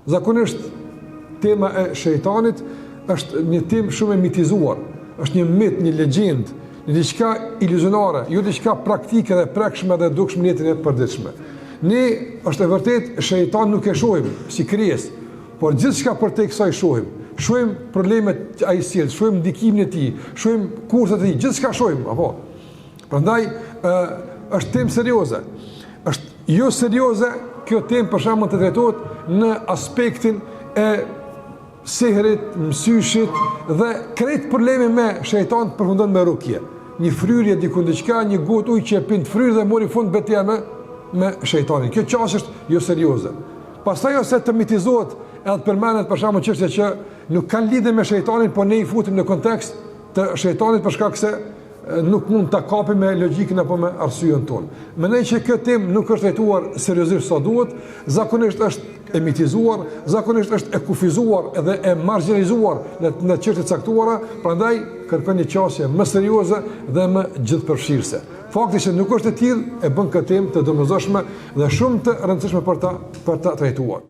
Zakonisht tema e shejtanit është një temë shumë e mitizuar, është një mit, një legjend, një diçka iluzionare, jo diçka praktike dhe prekshme dhe dukshme në jetën e përditshme. Ne është e vërtet shejtan nuk e shohim si krijesë, por gjithçka përtej kësaj shohim. Shohim problemet që ai sjell, shohim ndikimin e tij, shohim kurthat e tij, gjithçka shohim, apo. Prandaj është temë serioze. Është jo serioze kjo temë për shembull të trajtohet në aspektin e sehrit, mësyshit dhe krejt problemi me shejtan përfundon me rukje. Një fryrje diku diçka, një gotë ujë që e pin fryrë dhe mori fund betejë me shejtanin. Kjo çështje është jo serioze. Pastaj ose të mitizohet edhe të përmendet për shembull çështja që nuk kanë lidhje me shejtanin, por ne i futim në kontekst të shejtanit për shkak se nuk mund ta kapim me logjikën apo me arsyeën tonë. Mendoj që kjo temë nuk është trajtuar seriozisht sa duhet, zakonisht është e mitizuar, zakonisht është e kufizuar edhe e marginalizuar në çështje të caktuara, prandaj kërkon një qasje më serioze dhe më gjithëpërfshirëse. Fakti që nuk është e tillë e bën këtë temë të domosdoshme dhe shumë të rëndësishme për ta trajtuar.